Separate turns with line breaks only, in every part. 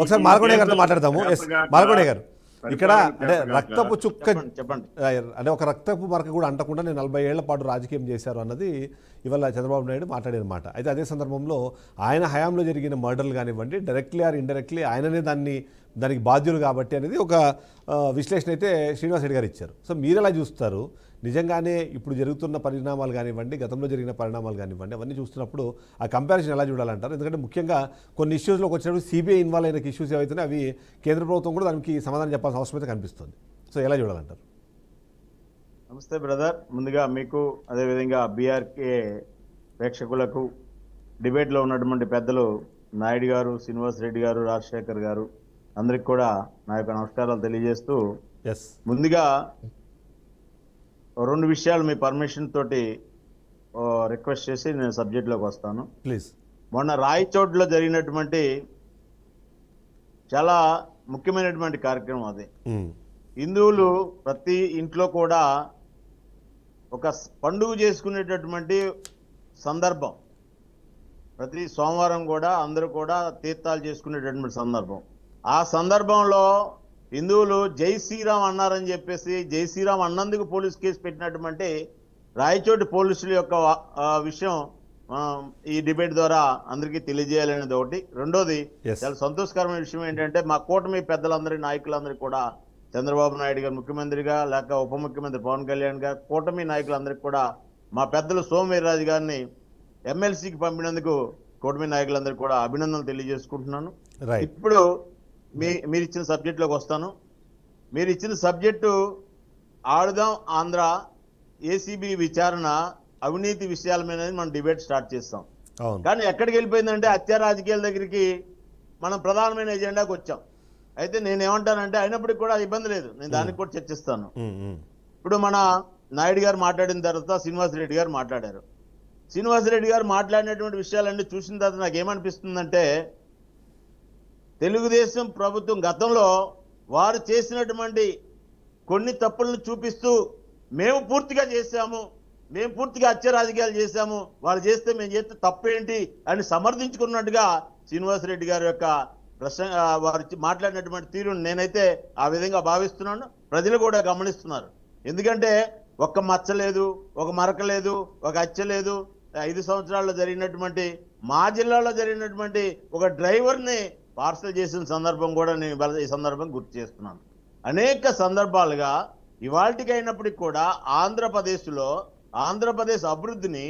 ఒకసారి మాల్కొండ గారితో మాట్లాడదాము. ఎస్ మాల్కొండ గారు, ఇక్కడ అంటే రక్తపు చుక్క అంటే ఒక రక్తపు మరక కూడా అంటకుండా నేను 40 ఏళ్ల పాటు రాజకీయం చేశారు అన్నది ఇవాళ చంద్రబాబు నాయుడు మాట్లాడిన మాట. అయితే అదే సందర్భంలో ఆయన హయాంలో జరిగిన మర్డర్లు కానివ్వండి, డైరెక్ట్లీ ఆర్ ఇండైరెక్ట్లీ ఆయననే దానికి బాధ్యులు కాబట్టి అనేది ఒక విశ్లేషణ అయితే శ్రీనివాస్ రెడ్డి గారు ఇచ్చారు. సో మీరు ఎలా చూస్తారు? నిజంగానే ఇప్పుడు జరుగుతున్న పరిణామాలు కానివ్వండి, గతంలో జరిగిన పరిణామాలు కానివ్వండి, అవన్నీ చూస్తున్నప్పుడు ఆ కంపారిజన్ ఎలా చూడాలంటారు? ఎందుకంటే ముఖ్యంగా కొన్ని ఇష్యూస్లోకి వచ్చినప్పుడు సిబిఐ ఇన్వాల్వ్ అయిన ఇష్యూస్ ఏవైతే అవి కేంద్ర ప్రభుత్వం కూడా దానికి సమాధానం చెప్పాల్సిన అవసరం అయితే కనిపిస్తుంది. సో ఎలా చూడాలంటారు?
నమస్తే బ్రదర్, ముందుగా మీకు అదేవిధంగా బీఆర్కే ప్రేక్షకులకు, డిబేట్లో ఉన్నటువంటి పెద్దలు నాయుడు గారు, శ్రీనివాస్ రెడ్డి గారు, రాజశేఖర్ గారు అందరికి కూడా నా యొక్క నమస్కారాలు తెలియజేస్తూ, ముందుగా 2 విషయాలు మీ పర్మిషన్ తోటి రిక్వెస్ట్ చేసి నేను సబ్జెక్ట్లోకి వస్తాను
ప్లీజ్.
మొన్న రాయచోట్లో జరిగినటువంటి చాలా ముఖ్యమైనటువంటి కార్యక్రమం అది. హిందువులు ప్రతి ఇంట్లో కూడా ఒక పండుగ చేసుకునేటటువంటి సందర్భం, ప్రతి సోమవారం కూడా అందరూ కూడా తీర్థాలు చేసుకునేటటువంటి సందర్భం. ఆ సందర్భంలో హిందువులు జై శ్రీరామ్ అన్నారని చెప్పేసి జై శ్రీరామ్ అన్నందుకు పోలీస్ కేసు పెట్టినటువంటి రాయచోటి పోలీసుల యొక్క విషయం ఈ డిబేట్ ద్వారా అందరికీ తెలియజేయాలనేది ఒకటి. రెండోది, చాలా సంతోషకరమైన విషయం ఏంటంటే మా కూటమి పెద్దలందరి నాయకులందరికీ కూడా, చంద్రబాబు నాయుడు గారు ముఖ్యమంత్రిగా, లేక ఉప ముఖ్యమంత్రి పవన్ కళ్యాణ్ గారు, కూటమి నాయకులందరికీ కూడా మా పెద్దలు సోమవీర్రాజు గారిని ఎమ్మెల్సీకి పంపినందుకు కూటమి నాయకులందరికీ కూడా అభినందనలు తెలియజేసుకుంటున్నాను. ఇప్పుడు మీరు ఇచ్చిన సబ్జెక్టులోకి వస్తాను. మీరు ఇచ్చిన సబ్జెక్టు ఆడుదాం ఆంధ్ర ఏసీబీ విచారణ అవినీతి విషయాల మీద మనం డిబేట్ స్టార్ట్ చేస్తాం. కానీ ఎక్కడికి వెళ్ళిపోయిందంటే హత్య రాజకీయాల దగ్గరికి మనం ప్రధానమైన ఎజెండాకి వచ్చాం. అయితే నేనేమంటానంటే అయినప్పటికీ కూడా ఇబ్బంది లేదు, నేను దానికి కూడా చర్చిస్తాను. ఇప్పుడు మన నాయుడు గారు మాట్లాడిన తర్వాత శ్రీనివాస్ రెడ్డి గారు మాట్లాడారు. శ్రీనివాస్ రెడ్డి గారు మాట్లాడినటువంటి విషయాలన్నీ చూసిన తర్వాత నాకు ఏమనిపిస్తుందంటే, తెలుగుదేశం ప్రభుత్వం గతంలో వారు చేసినటువంటి కొన్ని తప్పులను చూపిస్తూ మేము పూర్తిగా చేశాము, మేము పూర్తిగా హత్య రాజకీయాలు చేశాము, వాళ్ళు చేస్తే మేము చేస్తే తప్పేంటి అని సమర్థించుకున్నట్టుగా శ్రీనివాసరెడ్డి గారి యొక్క వారు మాట్లాడినటువంటి తీరును నేనైతే ఆ విధంగా భావిస్తున్నాను. ప్రజలు కూడా గమనిస్తున్నారు. ఎందుకంటే ఒక్క మచ్చ లేదు, ఒక మరక లేదు, ఒక హత్య లేదు. 5 సంవత్సరాల్లో జరిగినటువంటి మా జిల్లాలో జరిగినటువంటి ఒక డ్రైవర్ని పార్సల్ చేసిన సందర్భం కూడా నేను ఈ సందర్భం గుర్తు చేస్తున్నాను. అనేక సందర్భాలుగా ఇవాళకైనప్పటికీ కూడా ఆంధ్రప్రదేశ్లో ఆంధ్రప్రదేశ్ అభివృద్ధిని,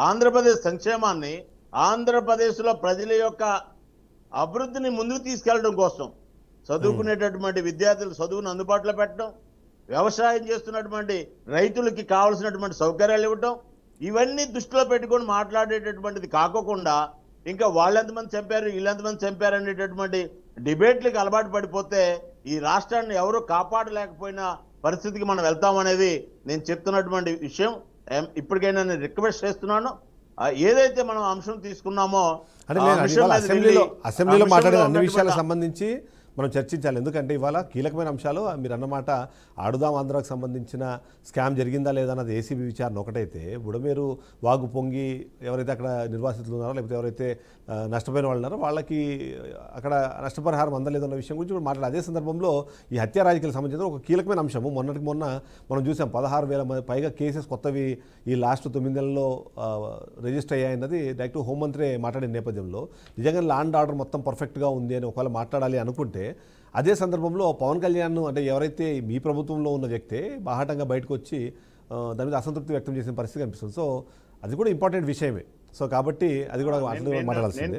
ఆంధ్రప్రదేశ్ సంక్షేమాన్ని, ఆంధ్రప్రదేశ్లో ప్రజల యొక్క అభివృద్ధిని ముందుకు తీసుకెళ్లడం కోసం చదువుకునేటటువంటి విద్యార్థులు చదువును అందుబాటులో పెట్టడం, వ్యవసాయం చేస్తున్నటువంటి రైతులకి కావాల్సినటువంటి సౌకర్యాలు ఇవ్వటం, ఇవన్నీ దృష్టిలో పెట్టుకొని మాట్లాడేటటువంటిది కాకోకుండా ఇంకా వాళ్ళెంతమంది చంపారు, వీళ్ళెంతమంది చంపారు అనేటటువంటి డిబేట్లకు అలవాటు పడిపోతే ఈ రాష్ట్రాన్ని ఎవరు కాపాడలేకపోయిన పరిస్థితికి మనం వెళ్తామనేది నేను చెప్తున్నటువంటి విషయం. ఇప్పటికైనా నేను రిక్వెస్ట్ చేస్తున్నాను, ఏదైతే మనం అంశం తీసుకున్నామో
అసెంబ్లీలో మాట్లాడిన అన్ని విషయాలకు సంబంధించి మనం చర్చించాలి. ఎందుకంటే ఇవాళ కీలకమైన అంశాలు మీరు అన్నమాట, ఆడుదాం ఆంధ్రాకు సంబంధించిన స్కామ్ జరిగిందా లేదా అన్నది ఏసీబీ విచారణ ఒకటైతే, బుడమేరు వాగు పొంగి ఎవరైతే అక్కడ నిర్వాసితులు ఉన్నారో లేకపోతే ఎవరైతే నష్టపోయిన వాళ్ళు ఉన్నారో వాళ్ళకి అక్కడ నష్టపరిహారం అందలేదన్న విషయం గురించి కూడా మాట్లాడాలి. అదే సందర్భంలో ఈ హత్య రాజకీయాలకు సంబంధించిన ఒక కీలకమైన అంశము మొన్న మనం చూసాం. 16,000 పైగా కేసెస్ కొత్తవి ఈ లాస్ట్ 9 నెలల్లో రిజిస్టర్ అయ్యాయన్నది డైరెక్ట్ హోంమంత్రి మాట్లాడిన నేపథ్యంలో నిజంగా ల్యాండ్ ఆర్డర్ మొత్తం పర్ఫెక్ట్గా ఉంది అని ఒకవేళ మాట్లాడాలి అనుకుంటే, అదే సందర్భంలో పవన్ కళ్యాణ్ అంటే ఎవరైతే మీ ప్రభుత్వంలో ఉన్న వ్యక్తే బాహాటంగా బయటకు వచ్చి దాని మీద అసంతృప్తి వ్యక్తం చేసిన పరిస్థితి కనిపిస్తుంది. సో అది కూడా ఇంపార్టెంట్ విషయమే. సో కాబట్టి అది కూడా మాట్లాడాల్సింది.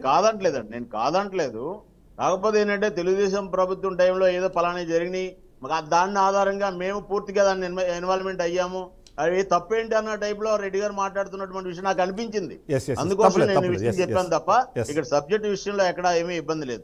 నేను కాదంటలేదు. కాకపోతే ఏంటంటే తెలుగుదేశం ప్రభుత్వం టైంలో ఏదో పలానా జరిగినాయి, దాన్ని ఆధారంగా మేము పూర్తిగా దాన్ని ఇన్వాల్వ్మెంట్ అయ్యాము, అవి తప్పేంటి అన్న టైప్ లో రెడ్డి గారు మాట్లాడుతున్నటువంటి విషయం నాకు అనిపించింది. అందుకోసం నేను విషయం చెప్పాను తప్ప ఇక్కడ సబ్జెక్ట్ విషయంలో ఎక్కడ ఏమీ ఇబ్బంది లేదు.